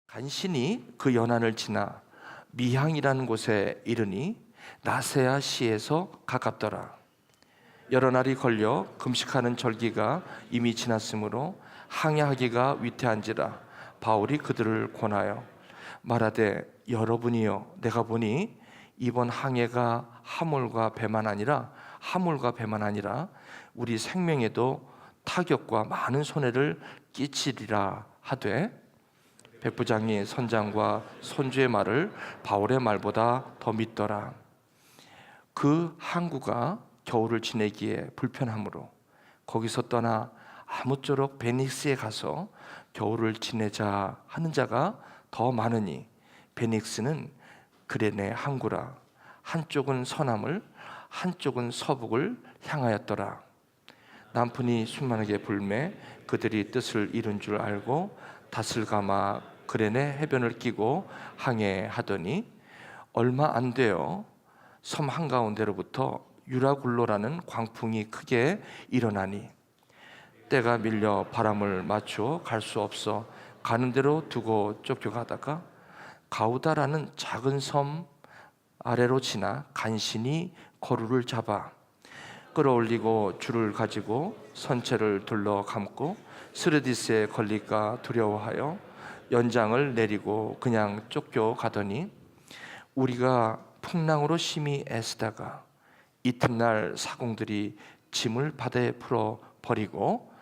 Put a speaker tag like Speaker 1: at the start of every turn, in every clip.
Speaker 1: 간신히 그 연안을 지나 미향이라는 곳에 이르니 나세아 시에서 가깝더라. 여러 날이 걸려 금식하는 절기가 이미 지났으므로 항해하기가 위태한지라 바울이 그들을 권하여 말하되, 여러분이여, 내가 보니 이번 항해가 화물과 배만 아니라 우리 생명에도 타격과 많은 손해를 끼치리라 하되, 백부장이 선장과 선주의 말을 바울의 말보다 더 믿더라. 그 항구가 겨울을 지내기에 불편하므로 거기서 떠나 아무쪼록 베닉스에 가서 겨울을 지내자 하는 자가 더 많으니, 베닉스는 그레네 항구라. 한쪽은 서남을 한쪽은 서북을 향하였더라. 남풍이 순만하게 불매 그들이 뜻을 이룬 줄 알고 다슬가마 그레네 해변을 끼고 항해하더니 얼마 안 되어 섬 한가운데로부터 유라굴로라는 광풍이 크게 일어나니 때가 밀려 바람을 맞추어 갈 수 없어 가는 대로 두고 쫓겨가다가 가우다라는 작은 섬 아래로 지나 간신히 거루를 잡아 끌어올리고 줄을 가지고 선체를 둘러 감고 스르디스에 걸릴까 두려워하여 연장을 내리고 그냥 쫓겨가더니 우리가 풍랑으로 심히 애쓰다가 이튿날 사공들이 짐을 바다에 풀어 버리고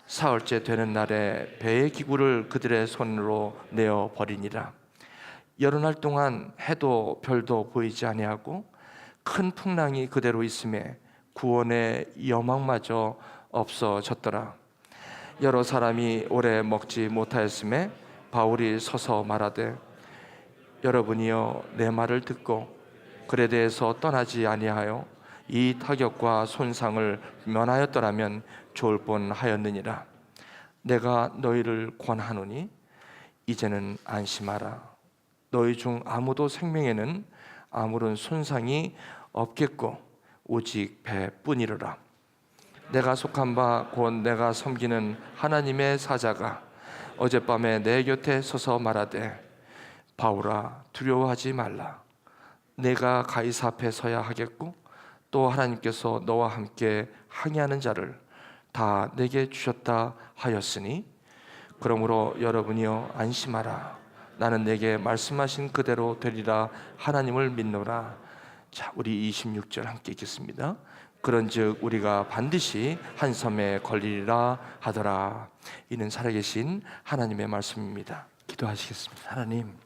Speaker 1: 사흘째 되는 날에 배의 기구를 그들의 손으로 내어 버리니라. 여러 날 동안 해도 별도 보이지 아니하고 큰 풍랑이 그대로 있음에 구원의 여망마저 없어졌더라. 여러 사람이 오래 먹지 못하였음에 바울이 서서 말하되, 여러분이여, 내 말을 듣고 그레데에서 떠나지 아니하여 이 타격과 손상을 면하였더라면 좋을 뻔하였느니라. 내가 너희를 권하노니 이제는 안심하라. 너희 중 아무도 생명에는 아무런 손상이 없겠고 오직 배뿐이로라. 내가 속한 바 곧 내가 섬기는 하나님의 사자가 어젯밤에 내 곁에 서서 말하되, 바울아, 두려워하지 말라. 내가 가이사 앞에 서야 하겠고 또 하나님께서 너와 함께 항해하는 자를 다 내게 주셨다 하였으니, 그러므로 여러분이여 안심하라. 나는 내게 말씀하신 그대로 되리라 하나님을 믿노라. 자, 우리 26절 함께 읽겠습니다. 그런즉 우리가 반드시 한 섬에 걸리리라 하더라. 이는 살아계신 하나님의 말씀입니다. 기도하시겠습니다. 하나님,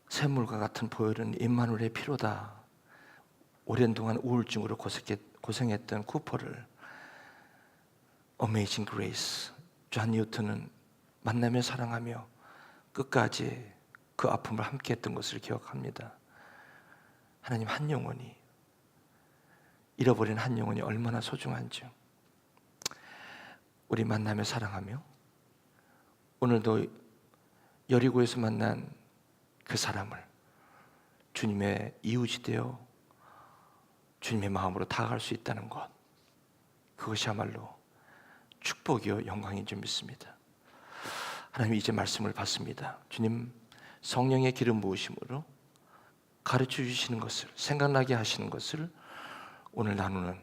Speaker 1: 샘물과 같은 보혈은 임마누엘의 피로다. 오랜 동안 우울증으로 고생했던 쿠퍼를 어메이징 그레이스, 존 뉴턴은 만나며 사랑하며 끝까지 그 아픔을 함께 했던 것을 기억합니다. 하나님, 한 영혼이, 잃어버린 한 영혼이 얼마나 소중한지 우리 만나며 사랑하며 오늘도 여리고에서 만난 그 사람을 주님의 이웃이 되어 주님의 마음으로 다가갈 수 있다는 것, 그것이야말로 축복이요 영광인 줄 믿습니다. 하나님, 이제 말씀을 받습니다. 주님, 성령의 기름 부으심으로 가르쳐 주시는 것을, 생각나게 하시는 것을 오늘 나누는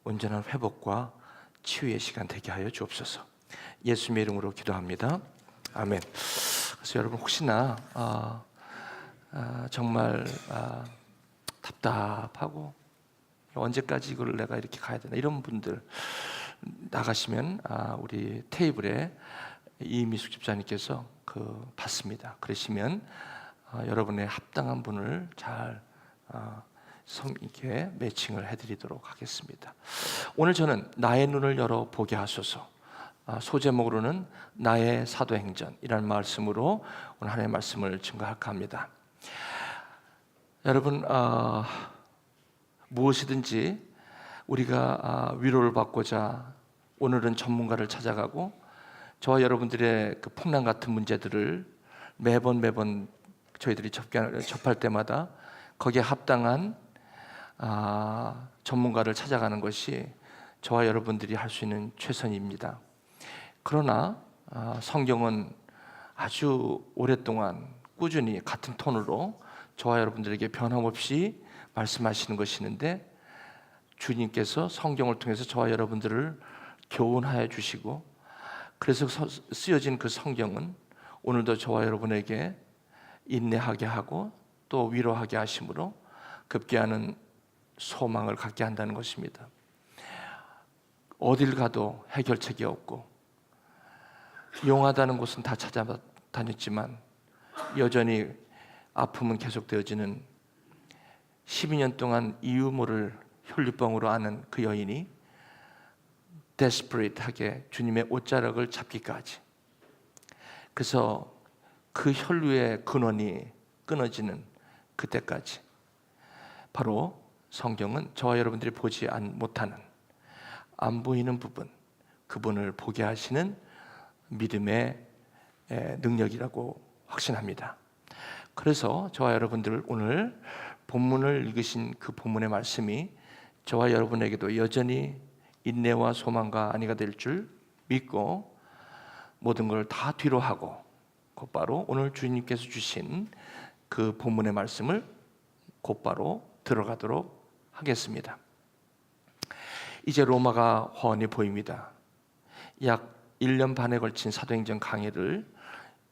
Speaker 1: 온전한 회복과 치유의 시간 되게 하여 주옵소서. 예수님의 이름으로 기도합니다. 아멘. 그래서 여러분, 혹시나 정말 답답하고 언제까지 이걸 내가 이렇게 가야 되나 이런 분들 나가시면 우리 테이블에 이미숙 집사님께서 받습니다. 그러시면 여러분의 합당한 분을 잘 이렇게 매칭을 해드리도록 하겠습니다. 오늘 저는 나의 눈을 열어 보게 하소서, 소제목으로는 나의 사도행전이라는 말씀으로 오늘 하나님의 말씀을 증거할까 합니다. 여러분, 무엇이든지 우리가 위로를 받고자 오늘은 전문가를 찾아가고 저와 여러분들의 그 풍랑 같은 문제들을 매번 저희들이 접할 때마다 거기에 합당한 전문가를 찾아가는 것이 저와 여러분들이 할 수 있는 최선입니다. 그러나 성경은 아주 오랫동안 꾸준히 같은 톤으로 저와 여러분들에게 변함없이 말씀하시는 것이는데, 주님께서 성경을 통해서 저와 여러분들을 교훈하여 주시고, 그래서 쓰여진 그 성경은 오늘도 저와 여러분에게 인내하게 하고 또 위로하게 하심으로 급기야는 소망을 갖게 한다는 것입니다. 어딜 가도 해결책이 없고 용하다는 곳은 다 찾아다녔지만 여전히 아픔은 계속되어지는 12년 동안 이유 모를 혈류병으로 앓는 그 여인이 데스퍼레이트하게 주님의 옷자락을 잡기까지, 그래서 그 혈류의 근원이 끊어지는 그때까지, 바로 성경은 저와 여러분들이 보지 못하는, 안 보이는 부분, 그분을 보게 하시는 믿음의 능력이라고 확신합니다. 그래서 저와 여러분들 오늘 본문을 읽으신 그 본문의 말씀이 저와 여러분에게도 여전히 인내와 소망과 안위가 될 줄 믿고 모든 걸 다 뒤로 하고 곧바로 오늘 주님께서 주신 그 본문의 말씀을 곧바로 들어가도록 하겠습니다. 이제 로마가 훤히 보입니다. 약 1년 반에 걸친 사도행전 강의를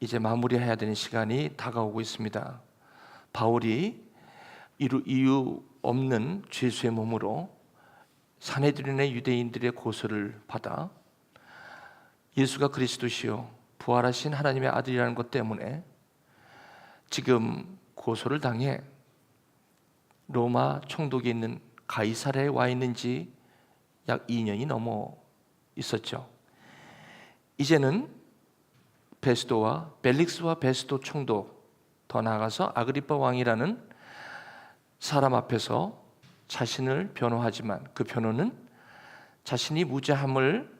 Speaker 1: 이제 마무리해야 되는 시간이 다가오고 있습니다. 바울이 이유 없는 죄수의 몸으로 사내들인의 유대인들의 고소를 받아 예수가 그리스도시요 부활하신 하나님의 아들이라는 것 때문에 지금 고소를 당해 로마 총독이 있는 가이사랴에 와 있는지 약 2년이 넘어 있었죠. 이제는 베스도와 벨릭스와 베스도 총독, 더 나아가서 아그리파 왕이라는 사람 앞에서 자신을 변호하지만 그 변호는 자신이 무죄함을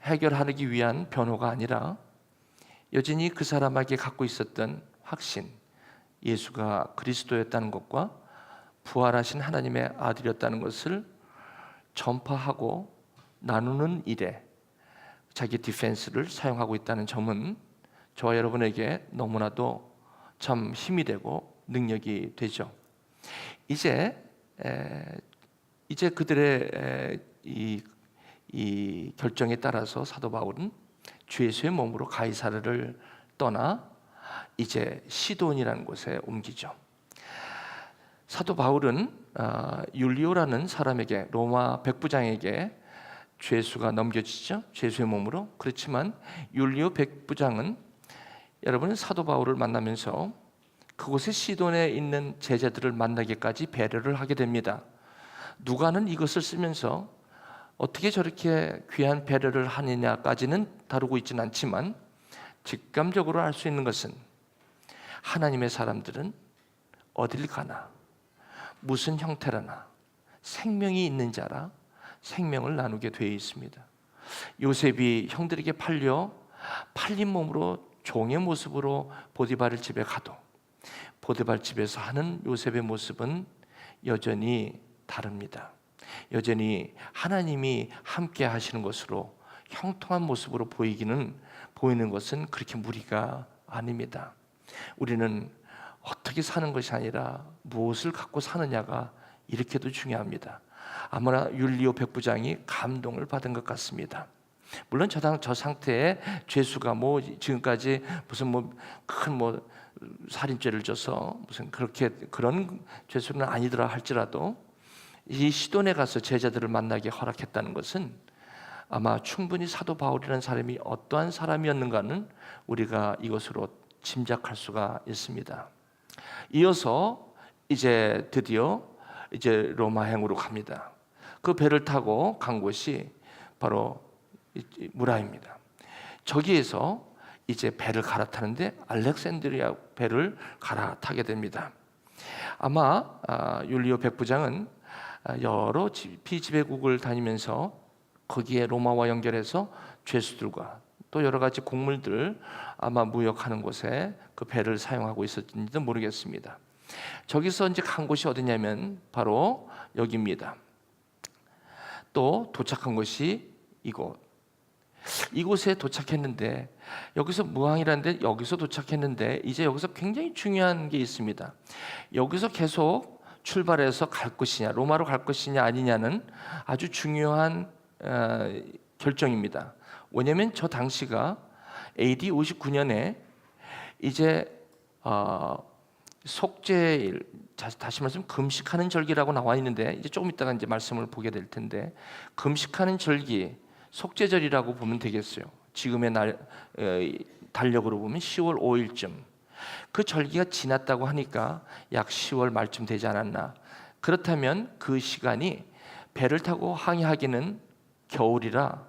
Speaker 1: 해결하기 위한 변호가 아니라 여전히 그 사람에게 갖고 있었던 확신, 예수가 그리스도였다는 것과 부활하신 하나님의 아들이었다는 것을 전파하고 나누는 일에 자기 디펜스를 사용하고 있다는 점은 저와 여러분에게 너무나도 참 힘이 되고 능력이 되죠. 이제 그들의 이 결정에 따라서 사도 바울은 죄수의 몸으로 가이사랴를 떠나 이제 시돈이라는 곳에 옮기죠. 사도 바울은 율리오라는 사람에게, 로마 백부장에게 죄수가 넘겨지죠. 죄수의 몸으로. 그렇지만 율리오 백부장은 여러분 사도 바울을 만나면서 그곳에 시돈에 있는 제자들을 만나기까지 배려를 하게 됩니다. 누가는 이것을 쓰면서 어떻게 저렇게 귀한 배려를 하느냐까지는 다루고 있지는 않지만 직감적으로 알 수 있는 것은 하나님의 사람들은 어딜 가나 무슨 형태라나 생명이 있는 자라 생명을 나누게 되어 있습니다. 요셉이 형들에게 팔린 몸으로 종의 모습으로 보디발 집에 가도 보디발 집에서 하는 요셉의 모습은 여전히 다릅니다. 여전히 하나님이 함께 하시는 것으로 형통한 모습으로 보이는 것은 그렇게 무리가 아닙니다. 우리는 어떻게 사는 것이 아니라 무엇을 갖고 사느냐가 이렇게도 중요합니다. 아마나 율리오 백부장이 감동을 받은 것 같습니다. 물론 저 상태에 죄수가 지금까지 무슨 큰 살인죄를 져서 무슨 그런 죄수는 아니더라 할지라도 이 시돈에 가서 제자들을 만나게 허락했다는 것은 아마 충분히 사도 바울이라는 사람이 어떠한 사람이었는가는 우리가 이것으로 짐작할 수가 있습니다. 이어서 이제 드디어 로마행으로 갑니다. 그 배를 타고 간 곳이 바로 무라입니다. 저기에서 이제 배를 갈아타는데 알렉산드리아 배를 갈아타게 됩니다. 아마 율리오 백부장은 여러 피지배국을 다니면서 거기에 로마와 연결해서 죄수들과 또 여러 가지 곡물들 아마 무역하는 곳에 그 배를 사용하고 있었는지도 모르겠습니다. 저기서 이제 간 곳이 어디냐면 바로 여기입니다. 또 도착한 곳이 이곳에 도착했는데, 여기서 무항이라는 데 여기서 도착했는데, 이제 여기서 굉장히 중요한 게 있습니다. 여기서 계속 출발해서 갈 것이냐, 로마로 갈 것이냐 아니냐는 아주 중요한 결정입니다. 왜냐하면 저 당시가 AD 59년에 이제 속죄일, 다시 말씀 금식하는 절기라고 나와 있는데, 이제 조금 이따가 이제 말씀을 보게 될 텐데, 금식하는 절기, 속죄절이라고 보면 되겠어요. 지금의 달력으로 보면 10월 5일쯤 그 절기가 지났다고 하니까 약 10월 말쯤 되지 않았나. 그렇다면 그 시간이 배를 타고 항해하기는 겨울이라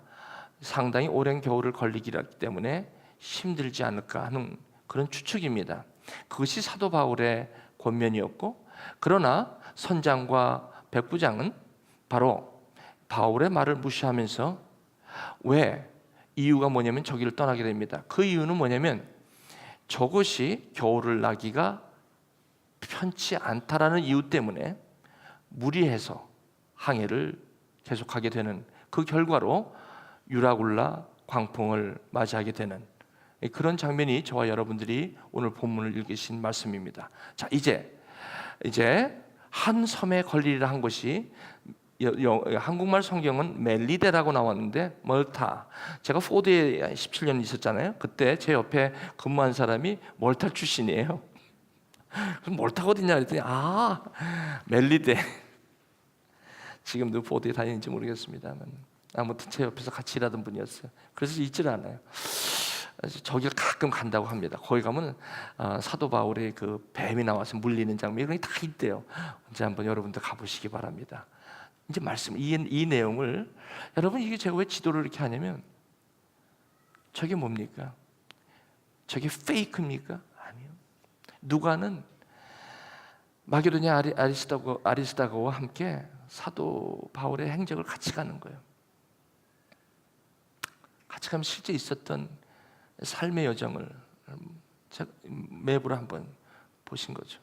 Speaker 1: 상당히 오랜 겨울을 걸리기 때문에 힘들지 않을까 하는 그런 추측입니다. 그것이 사도 바울의 권면이었고, 그러나 선장과 백부장은 바로 바울의 말을 무시하면서, 왜? 이유가 뭐냐면 저기를 떠나게 됩니다. 그 이유는 뭐냐면 저곳이 겨울을 나기가 편치 않다라는 이유 때문에 무리해서 항해를 계속하게 되는, 그 결과로 유라굴라 광풍을 맞이하게 되는 그런 장면이 저와 여러분들이 오늘 본문을 읽으신 말씀입니다. 자, 이제 한 섬에 걸리리라 한 것이, 한국말 성경은 멜리데라고 나왔는데 멀타. 제가 포드에 17년 있었잖아요. 그때 제 옆에 근무한 사람이 멀타 출신이에요. 그럼 멀타가 어디냐 그랬더니 멜리데. 지금도 포드에 다니는지 모르겠습니다만 아무튼 제 옆에서 같이 일하던 분이었어요. 그래서 잊질 않아요. 저기를 가끔 간다고 합니다. 거기 가면 사도 바울의 그 뱀이 나와서 물리는 장면이 다 있대요. 언제 한번 여러분들 가보시기 바랍니다. 이제 이 내용을, 여러분, 이게 제가 왜 지도를 이렇게 하냐면, 저게 뭡니까? 저게 페이크입니까? 아니요. 누가는 마게도냐 아리스다고와 함께 사도 바울의 행적을 같이 가는 거예요. 같이 가면 실제 있었던 삶의 여정을 맵으로 한번 보신 거죠.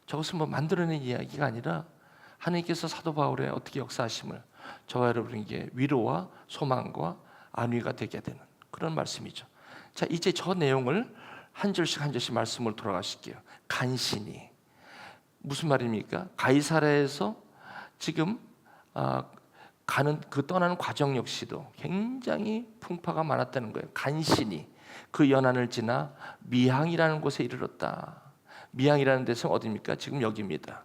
Speaker 1: 저것은 뭐 만들어낸 이야기가 아니라 하나님께서 사도 바울의 어떻게 역사하심을 저와 여러분에게 위로와 소망과 안위가 되게 되는 그런 말씀이죠. 자, 이제 저 내용을 한 절씩 한 절씩 말씀을 돌아가실게요. 간신히, 무슨 말입니까? 가이사랴에서 지금 떠나는 과정 역시도 굉장히 풍파가 많았다는 거예요. 간신히 그 연안을 지나 미항이라는 곳에 이르렀다. 미항이라는 데서 어디입니까? 지금 여기입니다.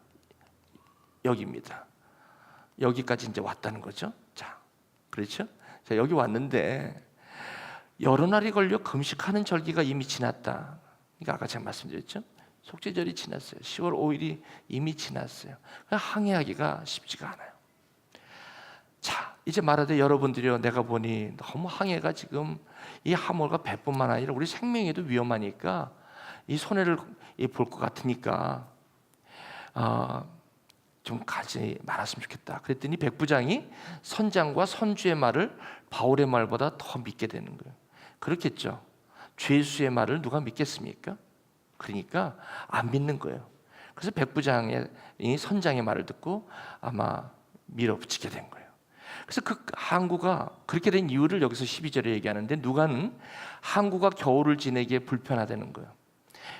Speaker 1: 여기까지 이제 왔다는 거죠. 자, 그렇죠? 자, 여기 왔는데 여러 날이 걸려 금식하는 절기가 이미 지났다. 그러니까 아까 제가 말씀드렸죠. 속죄절이 지났어요. 10월 5일이 이미 지났어요. 항해하기가 쉽지가 않아요. 자, 이제 말하되 여러분들이요, 내가 보니 너무 항해가 지금 이 하물과 배뿐만 아니라 우리 생명에도 위험하니까 이 손해를 볼 것 같으니까 좀 가지 말았으면 좋겠다. 그랬더니 백부장이 선장과 선주의 말을 바울의 말보다 더 믿게 되는 거예요. 그렇겠죠. 죄수의 말을 누가 믿겠습니까? 그러니까 안 믿는 거예요. 그래서 백부장이 선장의 말을 듣고 아마 밀어붙이게 된 거예요. 그래서 그 항구가 그렇게 된 이유를 여기서 12절에 얘기하는데, 누가는 항구가 겨울을 지내기에 불편하다는 거예요.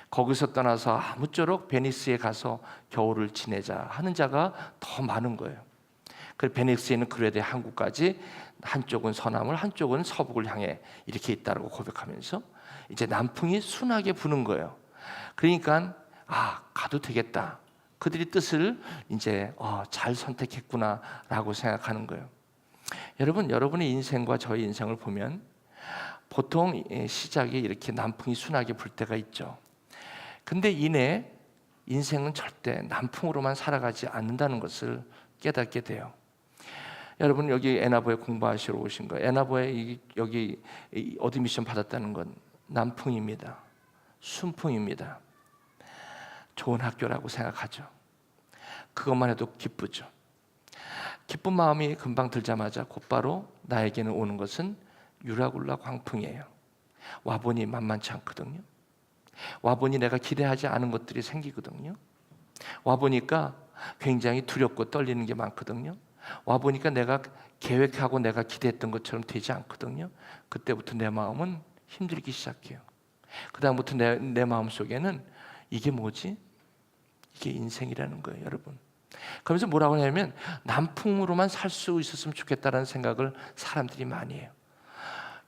Speaker 1: 거기서 떠나서 아무쪼록 베니스에 가서 겨울을 지내자 하는 자가 더 많은 거예요. 그래서 베니스에 있는 그레데 항구까지 한쪽은 서남을, 한쪽은 서북을 향해 이렇게 있다고 고백하면서 이제 남풍이 순하게 부는 거예요. 그러니까 가도 되겠다. 그들이 뜻을 이제 잘 선택했구나라고 생각하는 거예요. 여러분, 여러분의 인생과 저의 인생을 보면 보통 시작이 이렇게 남풍이 순하게 불 때가 있죠. 근데 이내 인생은 절대 남풍으로만 살아가지 않는다는 것을 깨닫게 돼요. 여러분, 여기 에나보에 공부하시러 오신 거예요. 에나보에 여기 어드미션 받았다는 건 남풍입니다. 순풍입니다. 좋은 학교라고 생각하죠. 그것만 해도 기쁘죠. 기쁜 마음이 금방 들자마자 곧바로 나에게는 오는 것은 유라굴라 광풍이에요. 와보니 만만치 않거든요. 와보니 내가 기대하지 않은 것들이 생기거든요. 와보니까 굉장히 두렵고 떨리는 게 많거든요. 와 보니까 내가 계획하고 내가 기대했던 것처럼 되지 않거든요. 그때부터 내 마음은 힘들기 시작해요. 그 다음부터 내 마음 속에는 이게 뭐지? 이게 인생이라는 거예요, 여러분. 그러면서 뭐라고 하냐면 남풍으로만 살 수 있었으면 좋겠다는 생각을 사람들이 많이 해요.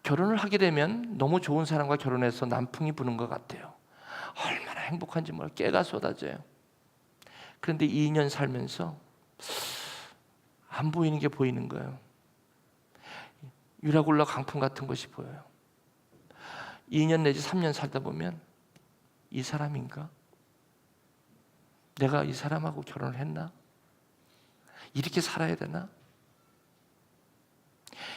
Speaker 1: 결혼을 하게 되면 너무 좋은 사람과 결혼해서 남풍이 부는 것 같아요. 얼마나 행복한지 몰라. 깨가 쏟아져요. 그런데 2년 살면서 안 보이는 게 보이는 거예요. 유라굴라 강풍 같은 것이 보여요. 2년 내지 3년 살다 보면 이 사람인가? 내가 이 사람하고 결혼을 했나? 이렇게 살아야 되나?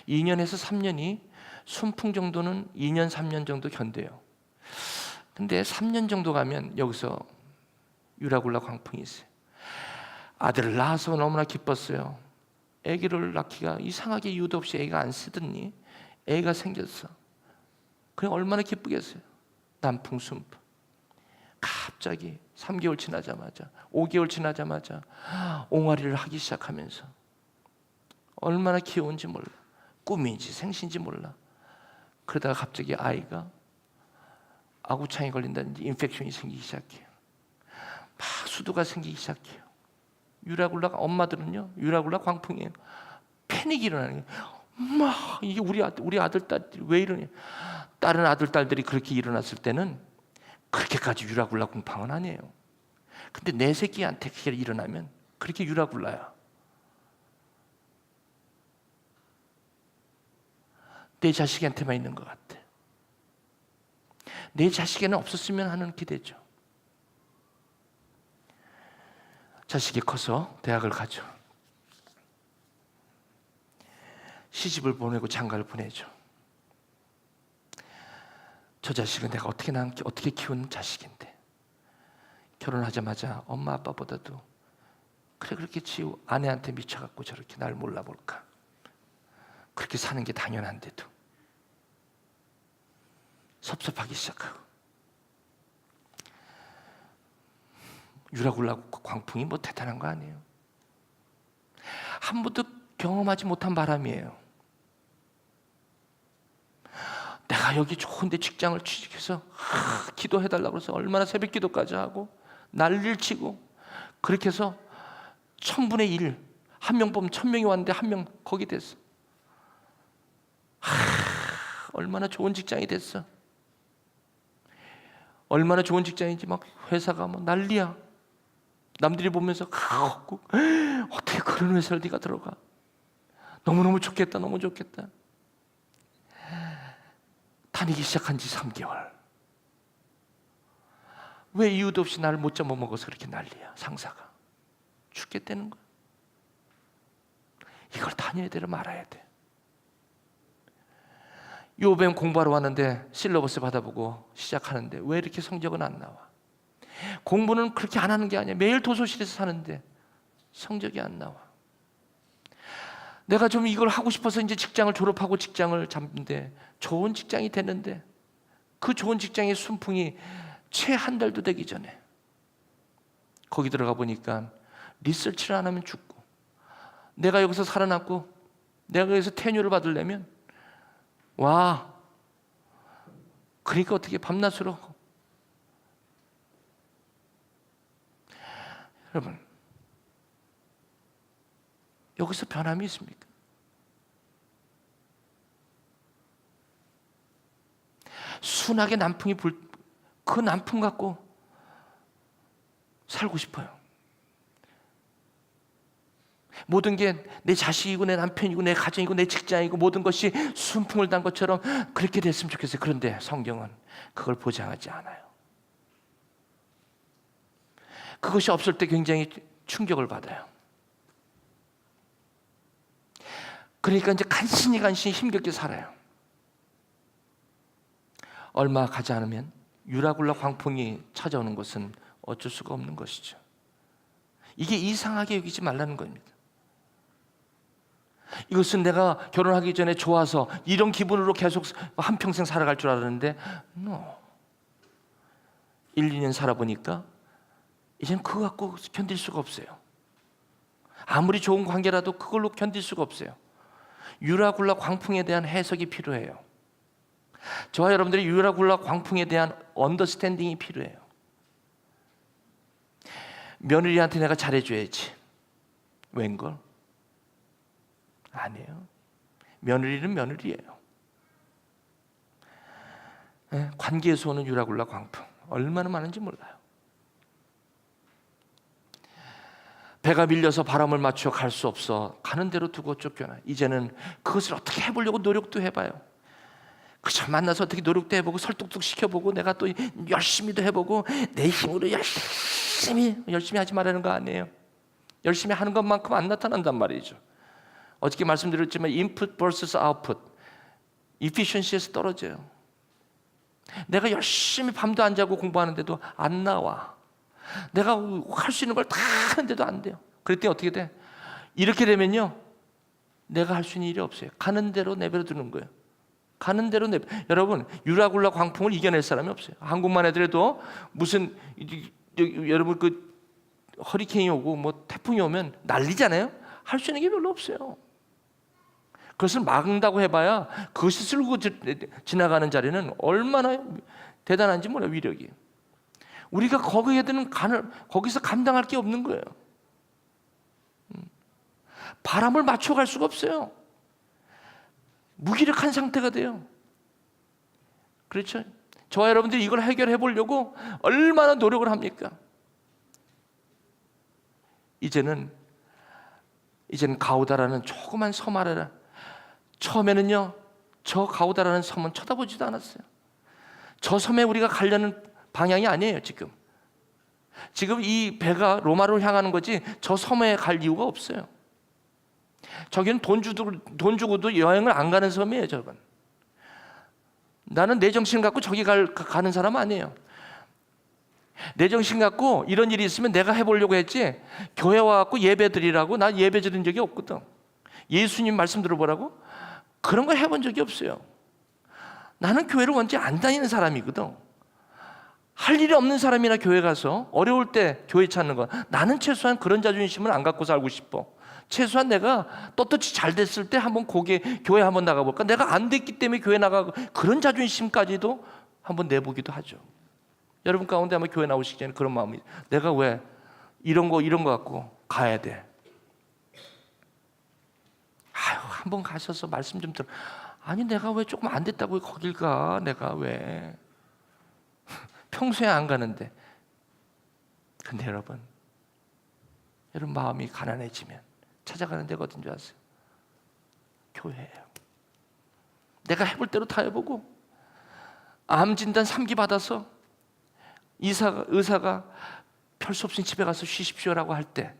Speaker 1: 2년에서 3년이 순풍 정도는 2년, 3년 정도 견뎌요. 근데 3년 정도 가면 여기서 유라굴라 광풍이 있어요. 아들을 낳아서 너무나 기뻤어요. 아기를 낳기가 이상하게 이유도 없이 애가 안 쓰더니 애가 생겼어. 그냥 얼마나 기쁘겠어요. 남풍 순풍. 갑자기 3개월 지나자마자 5개월 지나자마자 옹알이를 하기 시작하면서 얼마나 귀여운지 몰라. 꿈인지 생신지 몰라. 그러다가 갑자기 아이가 아구창에 걸린다든지 인펙션이 생기기 시작해요. 막 수두가 생기기 시작해요. 유라굴라가 엄마들은요, 유라굴라 광풍이에요. 패닉이 일어나는 거예요. 막 이게 우리 아들 딸들이 왜 이러냐? 다른 아들 딸들이 그렇게 일어났을 때는 그렇게까지 유라굴라 공팡은 아니에요. 근데 내 새끼한테 그게 일어나면 그렇게 유라굴라야. 내 자식한테만 있는 것 같아. 내 자식에는 없었으면 하는 기대죠. 자식이 커서 대학을 가죠. 시집을 보내고 장가를 보내죠. 저 자식은 내가 어떻게 키운 자식인데 결혼하자마자 엄마 아빠보다도 그렇게 아내한테 미쳐갖고 저렇게 날 몰라볼까? 그렇게 사는 게 당연한데도 섭섭하기 시작하고 유라굴라 광풍이 뭐 대단한 거 아니에요. 한 번도 경험하지 못한 바람이에요. 내가 여기 좋은데 직장을 취직해서 기도해달라고 해서 얼마나 새벽 기도까지 하고 난리를 치고 그렇게 해서 1000분의 1, 한 명 뽑으면 1000명이 왔는데 한 명 거기 됐어. 얼마나 좋은 직장이 됐어. 얼마나 좋은 직장인지 막 회사가 뭐 난리야. 남들이 보면서 어떻게 그런 회사를 네가 들어가? 너무너무 좋겠다. 너무 좋겠다. 다니기 시작한 지 3개월. 왜 이유도 없이 나를 못 잡아먹어서 그렇게 난리야. 상사가 죽겠다는 거야. 이걸 다녀야 되려 말아야 돼. 요뱀 공부하러 왔는데 실러버스 받아보고 시작하는데 왜 이렇게 성적은 안 나와? 공부는 그렇게 안 하는 게 아니야. 매일 도서실에서 사는데 성적이 안 나와. 내가 좀 이걸 하고 싶어서 이제 직장을 졸업하고 직장을 잡는데 좋은 직장이 됐는데 그 좋은 직장의 순풍이 채 한 달도 되기 전에 거기 들어가 보니까 리서치를 안 하면 죽고 내가 여기서 살아남고 내가 여기서 테뉴를 받으려면 와 그러니까 어떻게 밤낮으로 여러분 여기서 변함이 있습니까? 순하게 남풍이 그 남풍 갖고 살고 싶어요. 모든 게 내 자식이고 내 남편이고 내 가정이고 내 직장이고 모든 것이 순풍을 단 것처럼 그렇게 됐으면 좋겠어요. 그런데 성경은 그걸 보장하지 않아요. 그것이 없을 때 굉장히 충격을 받아요. 그러니까 이제 간신히 힘겹게 살아요. 얼마 가지 않으면 유라굴라 광풍이 찾아오는 것은 어쩔 수가 없는 것이죠. 이게 이상하게 여기지 말라는 겁니다. 이것은 내가 결혼하기 전에 좋아서 이런 기분으로 계속 한평생 살아갈 줄 알았는데 no. 1, 2년 살아보니까 이제는 그거 갖고 견딜 수가 없어요. 아무리 좋은 관계라도 그걸로 견딜 수가 없어요. 유라굴라 광풍에 대한 해석이 필요해요. 저와 여러분들이 유라굴라 광풍에 대한 언더스탠딩이 필요해요. 며느리한테 내가 잘해줘야지. 웬걸? 아니에요. 며느리는 며느리예요. 관계에서 오는 유라굴라 광풍 얼마나 많은지 몰라요. 배가 밀려서 바람을 맞춰 갈 수 없어. 가는 대로 두고 쫓겨나. 이제는 그것을 어떻게 해보려고 노력도 해봐요. 그저 만나서 어떻게 노력도 해보고 설득도 시켜보고 내가 또 열심히도 해보고 내 힘으로 열심히 하지 말라는 거 아니에요. 열심히 하는 것만큼 안 나타난단 말이죠. 어저께 말씀드렸지만 input vs output, efficiency에서 떨어져요. 내가 열심히 밤도 안 자고 공부하는데도 안 나와. 내가 할 수 있는 걸 다 하는데도 안 돼요. 그랬더니 어떻게 돼? 이렇게 되면요, 내가 할 수 있는 일이 없어요. 가는 대로 내버려 두는 거예요. 가는 대로 여러분, 유라굴라 광풍을 이겨낼 사람이 없어요. 한국만 해도 무슨 여러분 그 허리케인이 오고 뭐 태풍이 오면 난리잖아요. 할 수 있는 게 별로 없어요. 그것을 막는다고 해봐야 그것이 쓸고 지나가는 자리는 얼마나 대단한지 몰라요. 위력이. 우리가 거기에 드는 간을 거기서 감당할 게 없는 거예요. 바람을 맞춰갈 수가 없어요. 무기력한 상태가 돼요. 그렇죠? 저와 여러분들이 이걸 해결해 보려고 얼마나 노력을 합니까? 이제는 가우다라는 조그만 섬 아래라. 처음에는요, 저 가우다라는 섬은 쳐다보지도 않았어요. 저 섬에 우리가 가려는 방향이 아니에요. 지금 이 배가 로마로 향하는 거지 저 섬에 갈 이유가 없어요. 저기는 돈 주고도 여행을 안 가는 섬이에요. 저건. 나는 내 정신 갖고 저기 가는 사람 아니에요. 내 정신 갖고 이런 일이 있으면 내가 해보려고 했지, 교회 와갖고 예배 드리라고 나 예배 드린 적이 없거든. 예수님 말씀 들어보라고 그런 거 해본 적이 없어요. 나는 교회를 원체 안 다니는 사람이거든. 할 일이 없는 사람이나 교회 가서 어려울 때 교회 찾는 거, 나는 최소한 그런 자존심을 안 갖고 살고 싶어. 최소한 내가 떳떳이 잘 됐을 때 한번 교회 한번 나가볼까? 내가 안 됐기 때문에 교회 나가고, 그런 자존심까지도 한번 내보기도 하죠. 여러분 가운데 아마 교회 나오시기 전에 그런 마음이, 내가 왜 이런 거 갖고 가야 돼? 아유, 한번 가셔서 말씀 좀 들어. 아니, 내가 왜 조금 안 됐다고 거길 가? 내가 왜 평소에 안 가는데. 근데 여러분 마음이 가난해지면 찾아가는 데가 어딘 줄 아세요? 교회예요. 내가 해볼 대로 다 해보고, 암 진단 3기 받아서 의사가 별 수 없으니 집에 가서 쉬십시오라고 할 때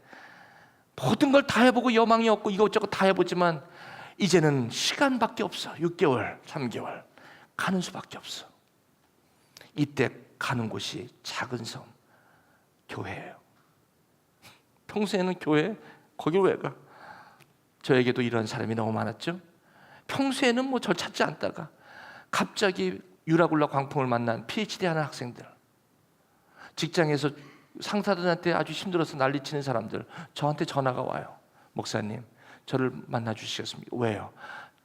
Speaker 1: 모든 걸 다 해보고 여망이 없고 이것저것 다 해보지만 이제는 시간밖에 없어. 6개월, 3개월 가는 수밖에 없어. 이때 가는 곳이 작은 섬, 교회예요. 평소에는 교회 거길 왜 가? 저에게도 이런 사람이 너무 많았죠. 평소에는 뭐 절 찾지 않다가 갑자기 유라굴라 광풍을 만난 PhD 하는 학생들, 직장에서 상사들한테 아주 힘들어서 난리치는 사람들, 저한테 전화가 와요. 목사님, 저를 만나 주시겠습니까? 왜요?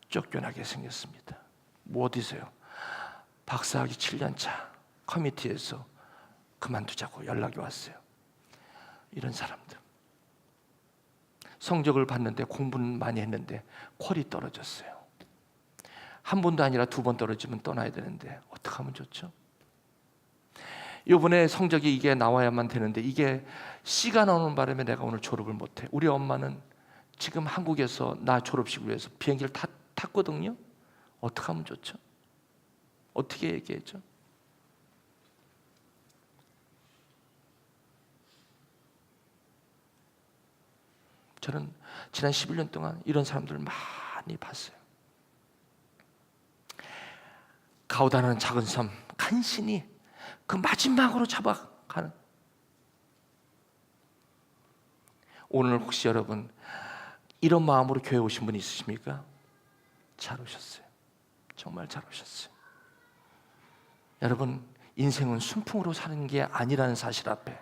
Speaker 1: 쫓겨나게 생겼습니다. 뭐 어디서요? 박사학위 7년 차 커미티에서 그만두자고 연락이 왔어요. 이런 사람들, 성적을 봤는데 공부는 많이 했는데 퀄이 떨어졌어요. 한 번도 아니라 2번 떨어지면 떠나야 되는데 어떻게 하면 좋죠? 이번에 성적이 이게 나와야만 되는데 이게 C가 나오는 바람에 내가 오늘 졸업을 못해. 우리 엄마는 지금 한국에서 나 졸업식을 위해서 비행기를 탔거든요. 어떻게 하면 좋죠? 어떻게 얘기했죠? 저는 지난 11년 동안 이런 사람들을 많이 봤어요. 가우다라는 작은 섬, 간신히 그 마지막으로 잡아가는. 오늘 혹시 여러분 이런 마음으로 교회 오신 분 있으십니까? 잘 오셨어요. 정말 잘 오셨어요. 여러분, 인생은 순풍으로 사는 게 아니라는 사실 앞에,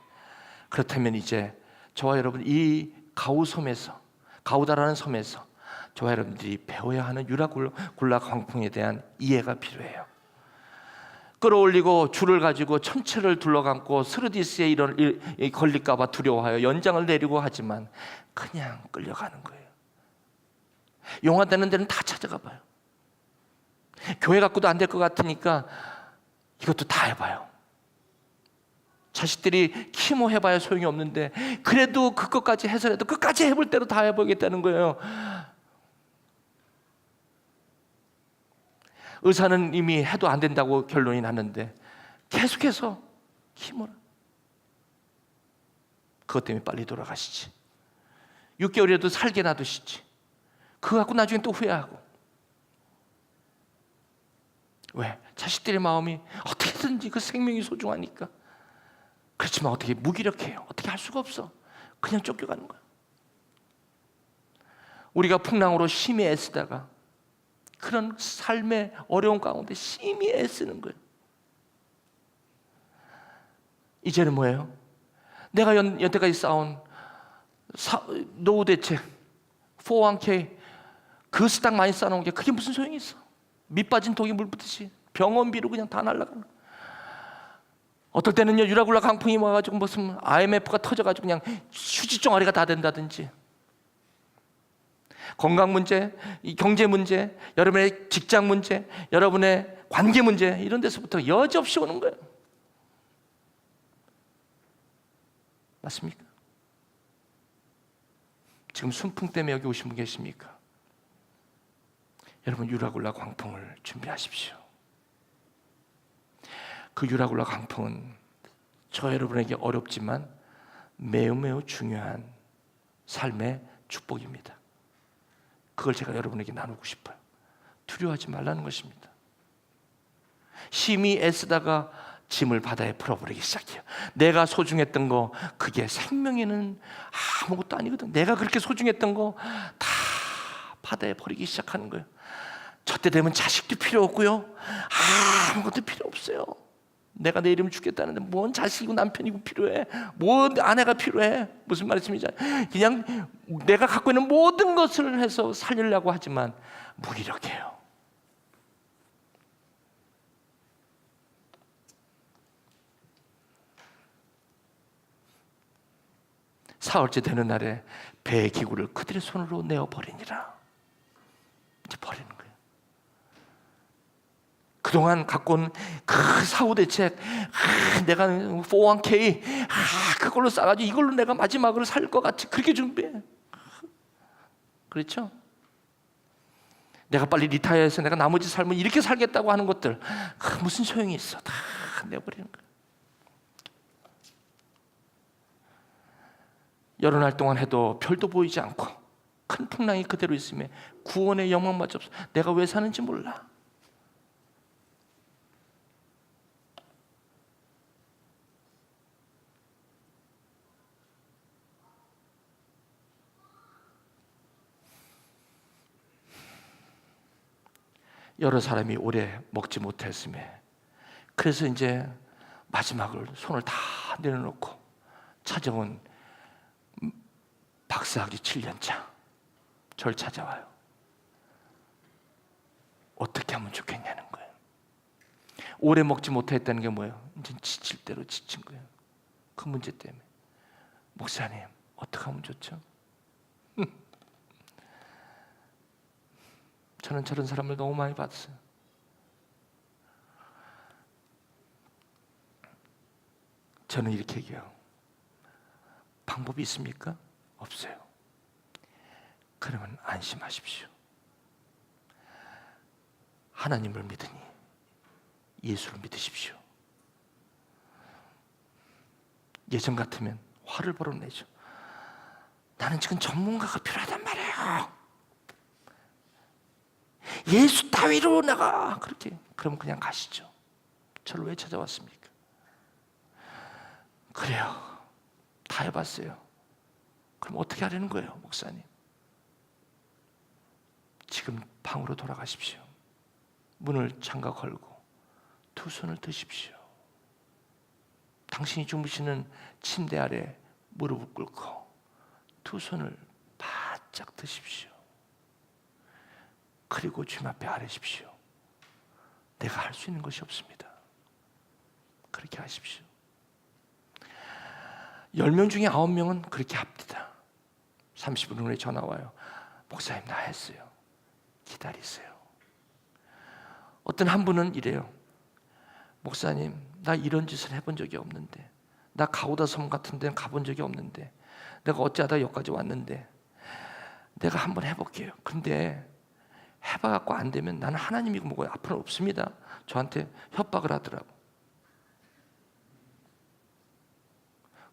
Speaker 1: 그렇다면 이제 저와 여러분 이 가우다라는 섬에서 저와 여러분들이 배워야 하는 유라굴라 광풍에 대한 이해가 필요해요. 끌어올리고 줄을 가지고 천체를 둘러감고 스르디스에 걸릴까 봐 두려워하여 연장을 내리고 하지만 그냥 끌려가는 거예요. 용화되는 데는 다 찾아가 봐요. 교회 갖고도 안 될 것 같으니까 이것도 다 해봐요. 자식들이 키모 해봐야 소용이 없는데 그래도 그것까지 해서라도 끝까지 해볼 대로 다 해보겠다는 거예요. 의사는 이미 해도 안 된다고 결론이 났는데 계속해서 키모를. 그것 때문에 빨리 돌아가시지. 6개월이라도 살게 놔두시지. 그거 갖고 나중에 또 후회하고. 왜? 자식들의 마음이 어떻게든지 그 생명이 소중하니까. 그렇지만 어떻게 무기력해요. 어떻게 할 수가 없어. 그냥 쫓겨가는 거야. 우리가 풍랑으로 심히 애쓰다가 그런 삶의 어려운 가운데 심히 애쓰는 거예요. 이제는 뭐예요? 내가 여태까지 쌓은 노후 대책, 401k 그 수당 많이 쌓아놓은 게 그게 무슨 소용이 있어? 밑 빠진 독이 물 붓듯이 병원비로 그냥 다 날아가는 거예요. 어떨 때는요 유라굴라 강풍이 와가지고 무슨 IMF가 터져가지고 그냥 휴지 종아리가 다 된다든지, 건강 문제, 경제 문제, 여러분의 직장 문제, 여러분의 관계 문제 이런 데서부터 여지없이 오는 거예요. 맞습니까? 지금 순풍 때문에 여기 오신 분 계십니까? 여러분 유라굴라 광풍을 준비하십시오. 그 유라굴라 강풍은 저 여러분에게 어렵지만 매우 매우 중요한 삶의 축복입니다. 그걸 제가 여러분에게 나누고 싶어요. 두려워하지 말라는 것입니다. 심히 애쓰다가 짐을 바다에 풀어버리기 시작해요. 내가 소중했던 거 그게 생명에는 아무것도 아니거든. 내가 그렇게 소중했던 거 다 바다에 버리기 시작하는 거예요. 저때 되면 자식도 필요 없고요, 아무것도 필요 없어요. 내가 내 이름 죽겠다는데 뭔 자식이고 남편이고 필요해? 뭔 아내가 필요해? 무슨 말씀이죠? 그냥 내가 갖고 있는 모든 것을 해서 살리려고 하지만 무기력해요. 사흘째 되는 날에 배의 기구를 그들의 손으로 내어버리니라. 이제 버리는 거예요. 그동안 갖고 온 그 사후 대책, 내가 401k 그걸로 싸가지고 이걸로 내가 마지막으로 살 것 같이 그렇게 준비해. 그렇죠? 내가 빨리 리타이어해서 내가 나머지 삶을 이렇게 살겠다고 하는 것들 무슨 소용이 있어. 다 내버리는 거야. 여러 날 동안 해도 별도 보이지 않고 큰 풍랑이 그대로 있으면 구원의 영광마저 없어. 내가 왜 사는지 몰라. 여러 사람이 오래 먹지 못했음에 그래서 이제 마지막을 손을 다 내려놓고 찾아온 박사학위 7년차 저를 찾아와요. 어떻게 하면 좋겠냐는 거예요. 오래 먹지 못했다는 게 뭐예요? 이제 지칠 대로 지친 거예요. 그 문제 때문에. 목사님 어떻게 하면 좋죠? 저는 저런 사람을 너무 많이 봤어요. 저는 이렇게 얘기해요. 방법이 있습니까? 없어요. 그러면 안심하십시오. 하나님을 믿으니 예수를 믿으십시오. 예전 같으면 화를 벌어내죠. 나는 지금 전문가가 필요하단 말이에요. 예수 따위로 나가. 그렇게. 그럼 그냥 가시죠. 저를 왜 찾아왔습니까? 그래요. 다 해봤어요. 그럼 어떻게 하려는 거예요, 목사님? 지금 방으로 돌아가십시오. 문을 잠가 걸고 두 손을 드십시오. 당신이 주무시는 침대 아래 무릎을 꿇고 두 손을 바짝 드십시오. 그리고 주님 앞에 아뢰십시오. 내가 할 수 있는 것이 없습니다. 그렇게 하십시오. 10명 중에 9명은 그렇게 합니다. 30분 후에 전화 와요. 목사님, 나 했어요. 기다리세요. 어떤 한 분은 이래요. 목사님, 나 이런 짓을 해본 적이 없는데, 나 가오다 섬 같은 데는 가본 적이 없는데, 내가 어찌하다 여기까지 왔는데 내가 한번 해볼게요. 근데 해봐갖고 안 되면 나는 하나님이고 뭐고 앞으로는 없습니다. 저한테 협박을 하더라고.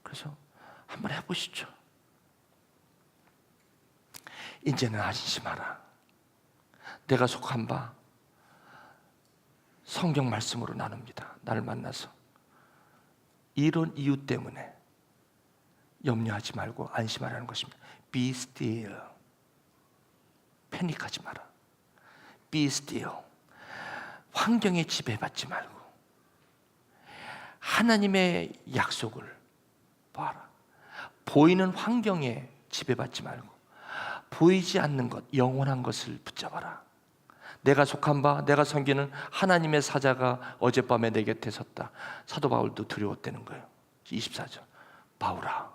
Speaker 1: 그래서 한번 해보시죠. 이제는 안심하라. 내가 속한 바 성경 말씀으로 나눕니다. 나를 만나서 이런 이유 때문에 염려하지 말고 안심하라는 것입니다. Be still. 패닉하지 마라. Be still. 환경에 지배받지 말고 하나님의 약속을 봐라. 보이는 환경에 지배받지 말고 보이지 않는 것, 영원한 것을 붙잡아라. 내가 속한 바, 내가 섬기는 하나님의 사자가 어젯밤에 내 곁에 섰다. 사도 바울도 두려웠다는 거예요. 24절. 바울아,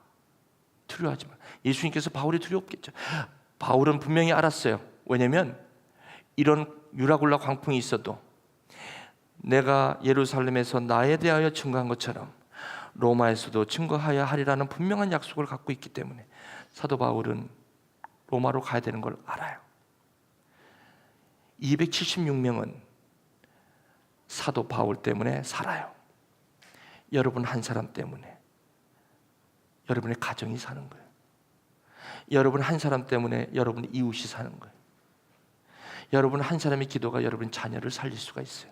Speaker 1: 두려워하지 마. 예수님께서 바울이 두렵겠죠. 바울은 분명히 알았어요. 왜냐하면 이런 유라굴라 광풍이 있어도 내가 예루살렘에서 나에 대하여 증거한 것처럼 로마에서도 증거하여야 하리라는 분명한 약속을 갖고 있기 때문에 사도 바울은 로마로 가야 되는 걸 알아요. 276명은 사도 바울 때문에 살아요. 여러분 한 사람 때문에 여러분의 가정이 사는 거예요. 여러분 한 사람 때문에 여러분 이웃이 사는 거예요. 여러분 한 사람의 기도가 여러분 자녀를 살릴 수가 있어요.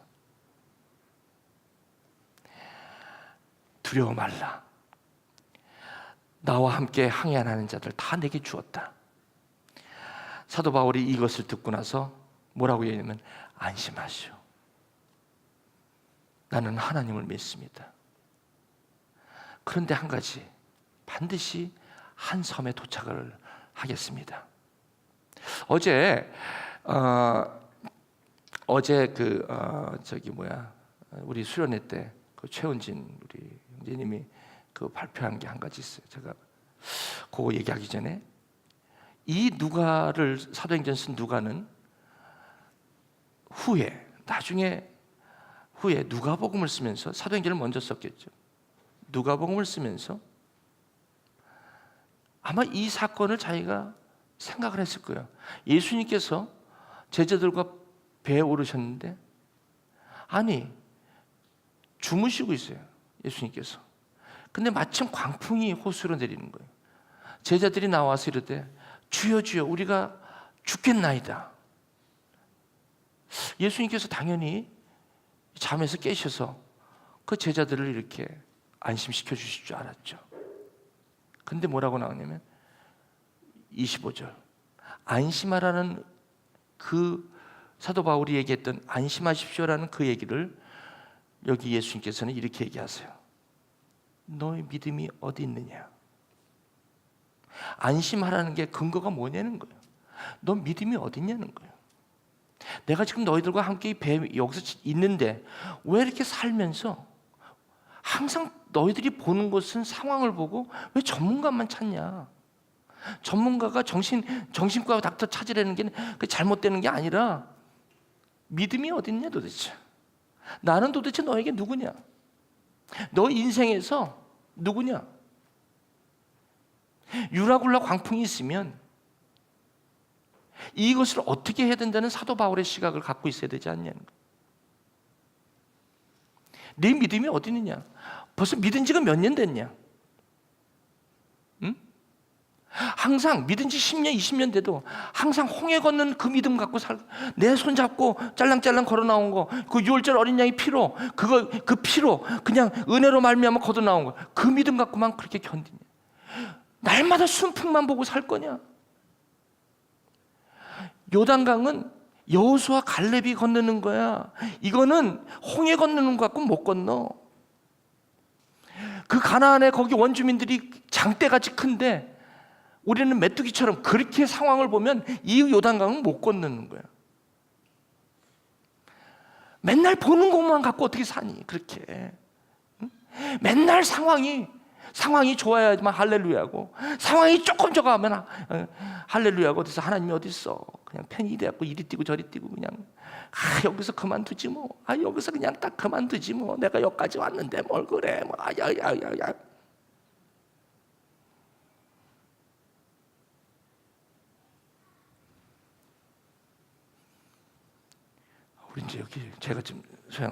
Speaker 1: 두려워 말라. 나와 함께 항해하는 자들 다 내게 주었다. 사도 바울이 이것을 듣고 나서 뭐라고 얘기하냐면 안심하시오. 나는 하나님을 믿습니다. 그런데 한 가지, 반드시 한 섬에 도착을 하겠습니다. 어제 우리 수련회 때 그 최은진 우리 형제님이 그 발표한 게 한 가지 있어요. 제가 그거 얘기하기 전에 이 누가를 사도행전 쓴 누가는 나중에 누가복음을 쓰면서 사도행전을 먼저 썼겠죠. 누가복음을 쓰면서 아마 이 사건을 자기가 생각을 했을 거예요. 예수님께서 제자들과 배에 오르셨는데 아니 주무시고 있어요. 예수님께서. 근데 마침 광풍이 호수로 내리는 거예요. 제자들이 나와서 이르되 주여 주여 우리가 죽겠나이다. 예수님께서 당연히 잠에서 깨셔서 그 제자들을 이렇게 안심시켜 주실 줄 알았죠. 근데 뭐라고 나오냐면 25절 안심하라는 그 사도 바울이 얘기했던 안심하십시오라는 그 얘기를 여기 예수님께서는 이렇게 얘기하세요. 너의 믿음이 어디 있느냐? 안심하라는 게 근거가 뭐냐는 거예요. 너 믿음이 어디 있냐는 거예요. 내가 지금 너희들과 함께 여기서 있는데 왜 이렇게 살면서 항상 너희들이 보는 것은 상황을 보고 왜 전문가만 찾냐? 전문가가 정신과 닥터 찾으려는 게 잘못되는 게 아니라 믿음이 어디 있냐 도대체? 나는 도대체 너에게 누구냐? 너 인생에서 누구냐? 유라굴라 광풍이 있으면 이것을 어떻게 해야 된다는 사도 바울의 시각을 갖고 있어야 되지 않냐는 거예요. 네 믿음이 어디 있느냐? 벌써 믿은 지가 몇 년 됐냐? 응? 항상 믿은 지 10년, 20년 돼도 항상 홍해 건넌 그 믿음 갖고 내 손 잡고 짤랑짤랑 걸어 나온 거, 그 6월절 어린 양의 피로, 그 피로 그냥 은혜로 말미암아 걷어 나온 거, 그 믿음 갖고만 그렇게 견디냐? 날마다 순풍만 보고 살 거냐? 요단강은 여호수아 갈렙이 건너는 거야. 이거는 홍해 건너는 것 갖고 못 건너. 그 가나안에 거기 원주민들이 장대같이 큰데 우리는 메뚜기처럼 그렇게 상황을 보면 이 요단강은 못 건너는 거야. 맨날 보는 것만 갖고 어떻게 사니 그렇게. 응? 맨날 상황이 좋아야지만 할렐루야고, 상황이 조금 저거하면 할렐루야고. 그래서 하나님이 어디 있어? 그냥 펜이 돼갖고 이리 뛰고 저리 뛰고 그냥 여기서 그만두지 뭐. 여기서 그냥 딱 그만두지 뭐. 내가 여기까지 왔는데 뭘 그래 뭐. 야야야야. 우리 이제 여기 제가 지금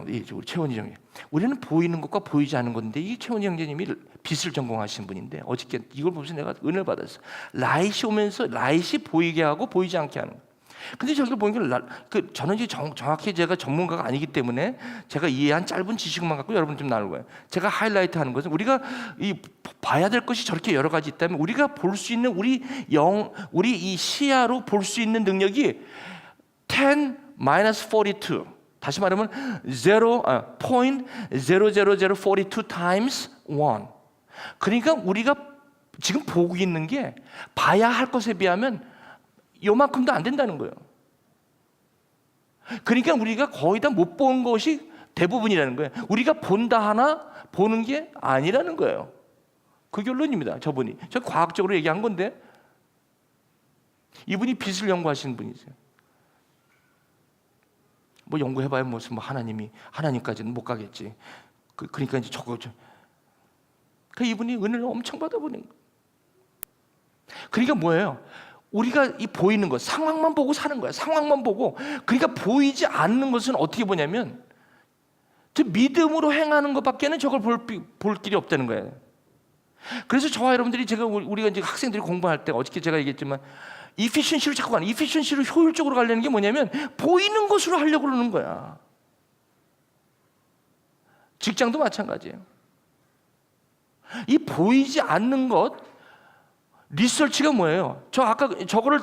Speaker 1: 우리 최원희 형님, 우리는 보이는 것과 보이지 않는 건데, 이 최원희 형제님이 빛을 전공하신 분인데 어저께 이걸 보면서 내가 은혜를 받았어. 라이트 오면서 라이트 보이게 하고 보이지 않게 하는. 근데 저기를 보니까 저는 이제 정확히 제가 전문가가 아니기 때문에 제가 이해한 짧은 지식만 갖고 여러분 좀 나눌 거예요. 제가 하이라이트 하는 것은 우리가 봐야 될 것이 저렇게 여러 가지 있다면 우리가 볼 수 있는 우리 이 시야로 볼 수 있는 능력이 10-42, 다시 말하면 0.00042 times 1. 그러니까 우리가 지금 보고 있는 게 봐야 할 것에 비하면 요만큼도 안 된다는 거예요. 그러니까 우리가 거의 다 못 본 것이 대부분이라는 거예요. 우리가 본다 하나 보는 게 아니라는 거예요. 그 결론입니다. 저분이. 저 과학적으로 얘기한 건데, 이분이 빛을 연구하시는 분이세요. 뭐 연구해봐야 무슨 뭐 하나님까지는 못 가겠지. 그러니까 이제 이분이 은혜를 엄청 받아보는 거예요. 그러니까 뭐예요? 우리가 이 보이는 것, 상황만 보고 사는 거야. 상황만 보고. 그러니까 보이지 않는 것은 어떻게 보냐면 저 믿음으로 행하는 것밖에는 저걸 볼 길이 없다는 거예요. 그래서 저와 여러분들이 우리가 이제 학생들이 공부할 때 어저께 제가 얘기했지만 이피션시로 자꾸 가는, 이피션시로 효율적으로 가려는 게 뭐냐면 보이는 것으로 하려고 그러는 거야. 직장도 마찬가지예요. 이 보이지 않는 것, 리서치가 뭐예요? 저거를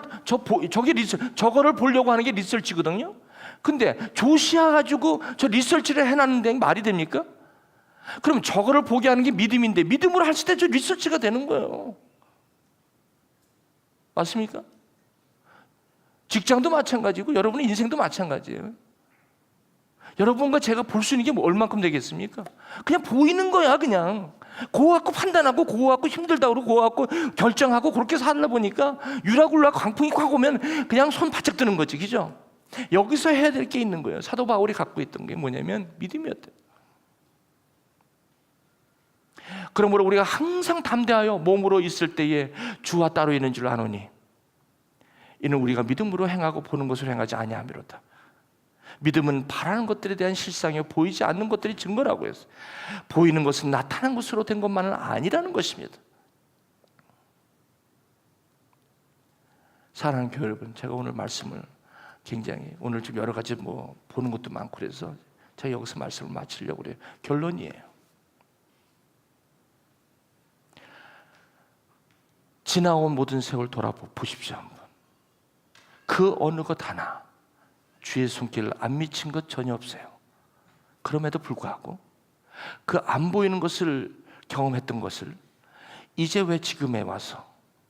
Speaker 1: 보려고 하는 게 리서치거든요. 근데 조시아 가지고 저 리서치를 해놨는데 말이 됩니까? 그럼 저거를 보게 하는 게 믿음인데, 믿음으로 했을 때 저 리서치가 되는 거예요. 맞습니까? 직장도 마찬가지고 여러분의 인생도 마찬가지예요. 여러분과 제가 볼 수 있는 게 얼만큼 되겠습니까? 그냥 보이는 거야. 그냥 그거 갖고 판단하고, 그거 갖고 힘들다고 그러고, 그거 갖고 결정하고, 그렇게 살다 보니까 유라굴라 광풍이 확 오면 그냥 손 바짝 드는 거지, 그죠? 여기서 해야 될 게 있는 거예요. 사도 바울이 갖고 있던 게 뭐냐면 믿음이었대요. 그러므로 우리가 항상 담대하여 몸으로 있을 때에 주와 따로 있는 줄 아노니 이는 우리가 믿음으로 행하고 보는 것을 행하지 아니함이로다. 믿음은 바라는 것들에 대한 실상이요 보이지 않는 것들이 증거라고 했어요. 보이는 것은 나타난 것으로 된 것만은 아니라는 것입니다. 사랑하는 교회 여러분, 제가 오늘 말씀을 굉장히 오늘 좀 여러 가지 보는 것도 많고 그래서 제가 여기서 말씀을 마치려고 그래요. 결론이에요. 지나온 모든 세월 돌아보십시오 한번. 그 어느 것 하나 주의 손길을 안 미친 것 전혀 없어요. 그럼에도 불구하고 그 안 보이는 것을 경험했던 것을 이제 왜 지금에 와서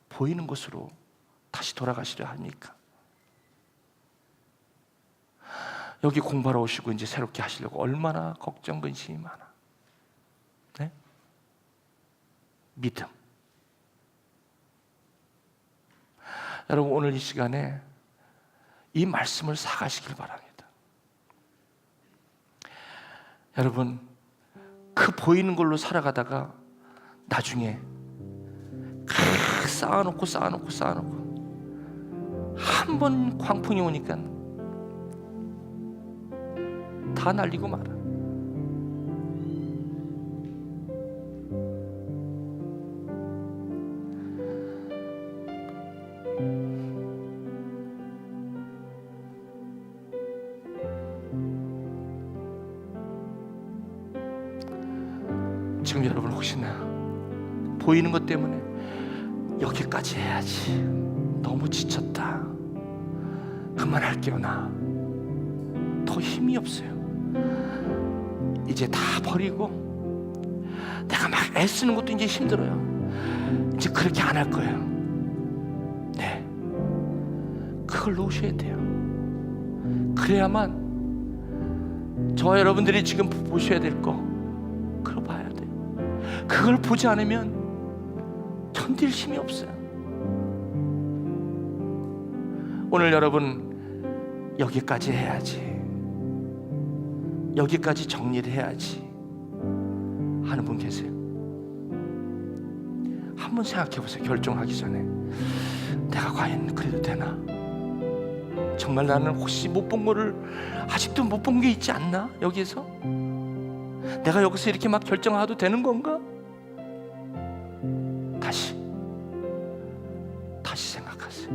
Speaker 1: 보이는 것으로 다시 돌아가시려 합니까? 여기 공부하러 오시고 이제 새롭게 하시려고 얼마나 걱정 근심이 많아. 네? 믿음. 여러분 오늘 이 시간에 이 말씀을 사가시길 바랍니다. 여러분 그 보이는 걸로 살아가다가 나중에 쌓아놓고 한 번 광풍이 오니까 다 날리고 말아. 지금 여러분 혹시나 보이는 것 때문에 여기까지 해야지, 너무 지쳤다, 그만할게요, 나 더 힘이 없어요, 이제 다 버리고 내가 막 애쓰는 것도 이제 힘들어요, 이제 그렇게 안 할 거예요. 그걸 놓으셔야 돼요. 그래야만 저와 여러분들이 지금 보셔야 될 거 그걸 봐야 돼요. 그걸 보지 않으면 견딜 힘이 없어요. 오늘 여러분 여기까지 해야지, 여기까지 정리를 해야지 하는 분 계세요? 한번 생각해 보세요. 결정하기 전에 내가 과연 그래도 되나? 정말 나는 혹시 못 본 거를 아직도 못 본 게 있지 않나? 여기에서 내가 여기서 이렇게 막 결정해도 되는 건가? 다시 생각하세요.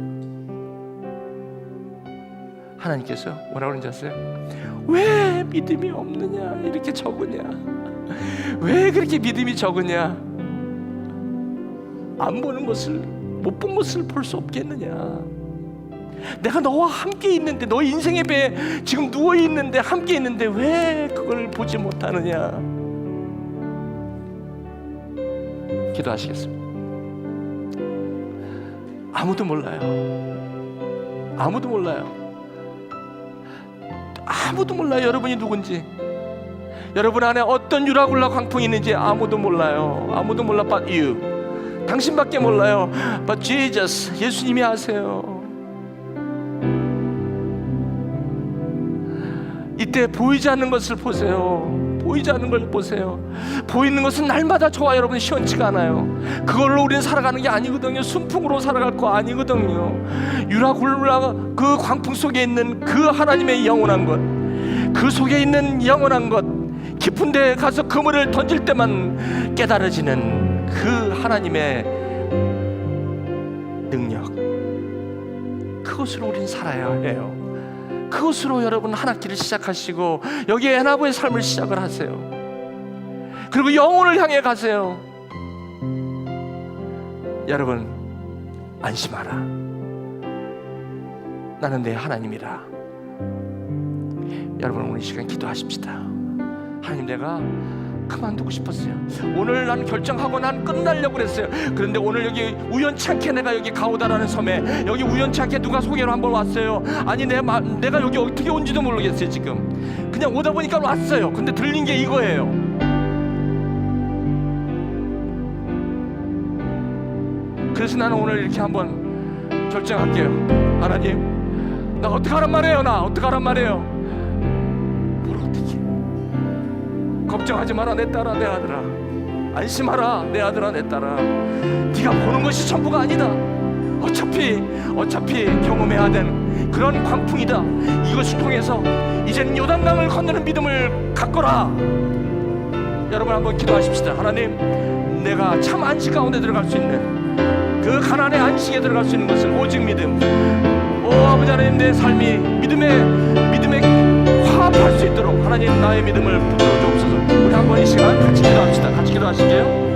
Speaker 1: 하나님께서 뭐라고 그러는지 아세요? 왜 믿음이 없느냐 이렇게 적으냐? 왜 그렇게 믿음이 적으냐? 안 보는 것을, 못 본 것을 볼 수 없겠느냐? 내가 너와 함께 있는데, 너 인생의 배에 지금 누워있는데, 함께 있는데 왜 그걸 보지 못하느냐? 기도하시겠습니다. 아무도 몰라요. 아무도 몰라요. 아무도 몰라요. 여러분이 누군지, 여러분 안에 어떤 유라굴라 광풍이 있는지 아무도 몰라요. 아무도 몰라 but you. 당신밖에 몰라요. But Jesus, 예수님이 아세요. 이때 보이지 않는 것을 보세요. 보이지 않는 걸 보세요. 보이는 것은 날마다 저와 여러분이 시원치가 않아요. 그걸로 우리는 살아가는 게 아니거든요. 순풍으로 살아갈 거 아니거든요. 유라굴라 그 광풍 속에 있는 그 하나님의 영원한 것, 그 속에 있는 영원한 것, 깊은 데에 가서 그물을 던질 때만 깨달아지는 그 하나님의 능력, 그것으로 우린 살아야 해요. 그것으로 여러분 한 학기를 시작하시고 여기에 에나부의 삶을 시작을 하세요. 그리고 영혼을 향해 가세요. 여러분 안심하라. 나는 내 하나님이라. 여러분 오늘 이 시간 기도하십시다. 하나님, 내가 그만두고 싶었어요. 오늘 난 결정하고 난 끝나려고 그랬어요. 그런데 오늘 여기 우연치 않게 내가 여기 가오다라는 섬에 여기 우연치 않게 누가 소개로 한번 왔어요. 아니 내가 여기 어떻게 온지도 모르겠어요. 지금 그냥 오다 보니까 왔어요. 근데 들린 게 이거예요. 그래서 나는 오늘 이렇게 한번 결정할게요. 하나님, 나 어떡하란 말이에요. 나 어떡하란 말이에요. 걱정하지 마라 내 딸아, 내 아들아. 안심하라 내 아들아, 내 딸아. 네가 보는 것이 전부가 아니다. 어차피 경험해야 되는 그런 광풍이다. 이것을 통해서 이제는 요단강을 건너는 믿음을 갖거라. 여러분 한번 기도하십시다. 하나님, 내가 참 안식 가운데 들어갈 수 있는 그 가난의 안식에 들어갈 수 있는 것은 오직 믿음. 오 아버지 하나님, 내 삶이 믿음에 화합할 수 있도록 하나님 나의 믿음을 붙들어 주옵소서. 우리 한번 이 시간 같이 기도합시다. 같이 기도하실게요.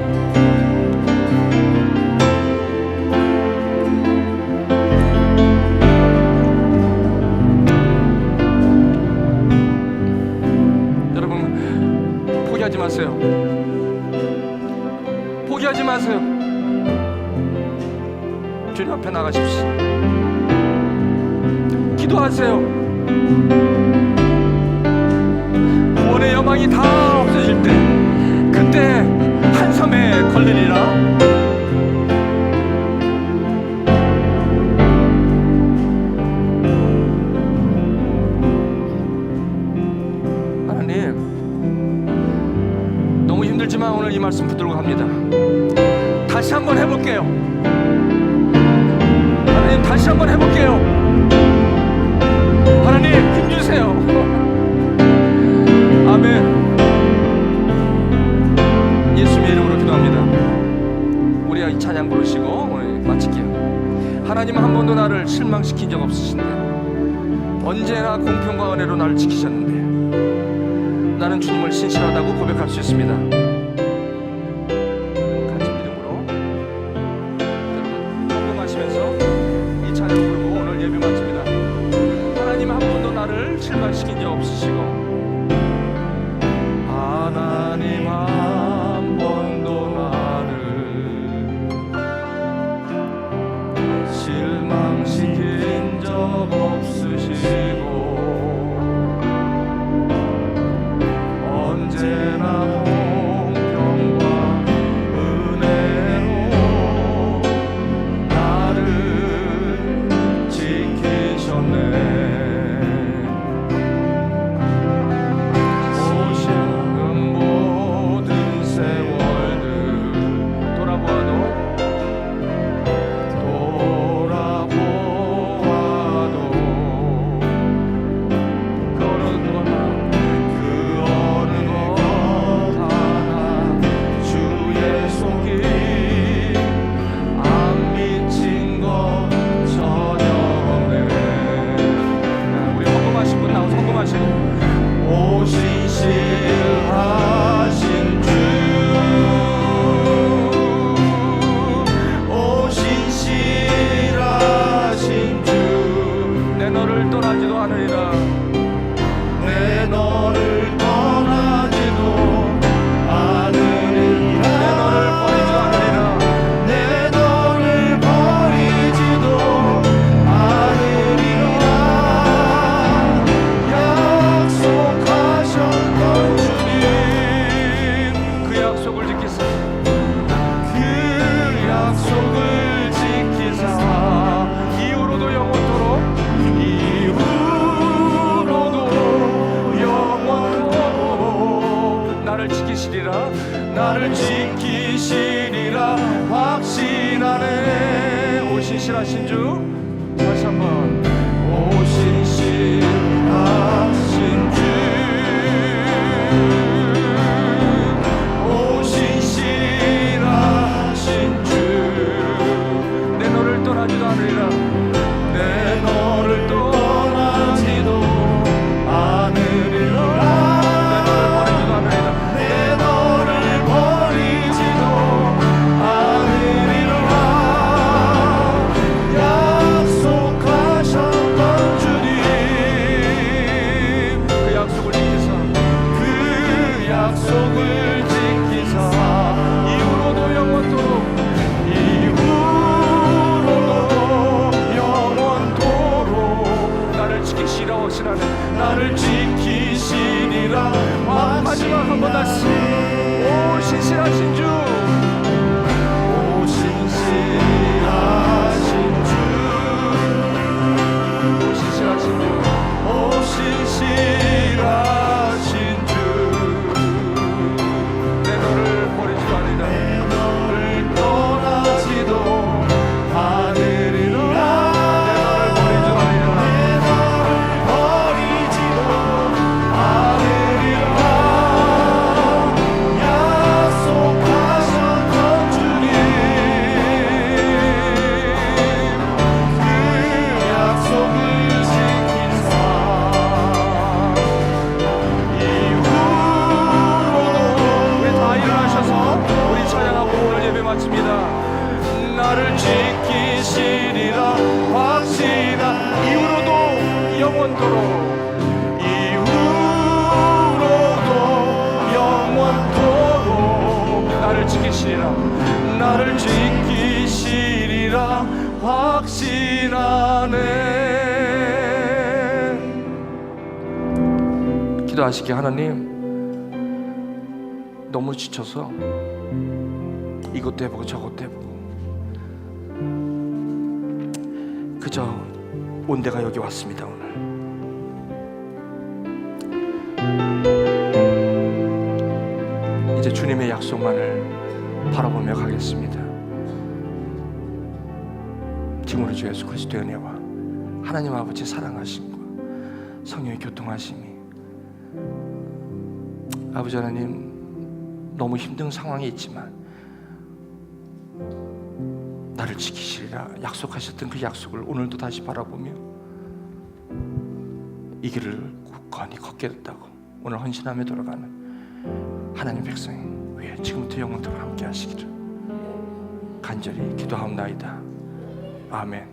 Speaker 1: 여러분 포기하지 마세요. 포기하지 마세요. 주님 앞에 나가십시오. 기도하세요. 구원의 여망이 다 없어질 때, 그때 한 섬에 걸리리라. 하나님, 너무 힘들지만 오늘 이 말씀 붙들고 갑니다. 다시 한번 해볼게요. 하나님, 다시 한번 해볼게요. 하나님, 힘주세요. 아멘. 예수님의 이름으로 기도합니다. 우리가 이 찬양 부르시고 오늘 마칠게요. 하나님은 한 번도 나를 실망시킨 적 없으신데 언제나 공평과 은혜로 나를 지키셨는데 나는 주님을 신실하다고 고백할 수 있습니다. 같이 믿음으로 여러분 헌금하시면서 이 찬양 부르고 오늘 예배 마칩니다. 하나님 한 번도 나를 실망시킨 적 없으시고 하나님 한 번도 나를 실망시킨 적 않으리라.
Speaker 2: 내 너를 떠나지도 않으리라.
Speaker 1: 내 너를 버리지도 않으리라.
Speaker 2: 내 너를 버리지도 않으리라. 약속하셨던 주님,
Speaker 1: 그 약속을 지키사
Speaker 2: 그 약속을 지키사
Speaker 1: 이후로도 영원토록 나를 지키시리라.
Speaker 2: 나를 지키시리라 확신하네.
Speaker 1: 오 신실하신 주. 다시 한번.
Speaker 2: 오 신실하신 주, 오 신실하신 주,
Speaker 1: 내 너를 떠나지도 않으리라.
Speaker 2: 내 너를 떠나지도 않으리라. 내 너를 버리지도 않으리라. 약속하셨던 주님,
Speaker 1: 그 약속을 지키사
Speaker 2: 그 약속을 지키사
Speaker 1: 이후로도 영원토록
Speaker 2: 영원토록
Speaker 1: 나를 지키시리라 확신하네.
Speaker 2: 나를 지키시리라
Speaker 1: 마지막 한 번 다시. 오 신실하신 주.
Speaker 2: 오 신실하신 주,
Speaker 1: 오 신실하신 주.
Speaker 2: 오 신실하신 주,
Speaker 1: 내 너를 버리지도 않으리라.
Speaker 2: 내 너를 떠나지도 않으리라. 내 너를 버리지도 않으리라. 약속하셨던 주님, 그 약속을 지키사 이후로도.
Speaker 1: 우리 다 일어나셔서 우리 찬양하고 오늘 예배 마칩니다.
Speaker 2: 나를 지키시리라 확신한
Speaker 1: 이후로도 영원토록
Speaker 2: 이후로도 영원토록
Speaker 1: 나를 지키시리라.
Speaker 2: 나를 지키시리라 확신하네.
Speaker 1: 기도하시기. 하나님, 너무 지쳐서 이것도 해보고 저것도 해보고 그저 온 데가 여기 왔습니다. 오늘 이제 주님의 약속만을 바라보며 가겠습니다. 지금으로 주 예수 그리스도의 은혜와 하나님 아버지 사랑하심과 성령의 교통하심이, 아버지 하나님, 너무 힘든 상황이 있지만 나를 지키시리라 약속하셨던 그 약속을 오늘도 다시 바라보며 이 길을 굳건히 걷게 됐다고 오늘 헌신하며 돌아가는 하나님 백성 위에 지금부터 영원토록 함께 하시기를 간절히 기도하옵나이다. 아멘.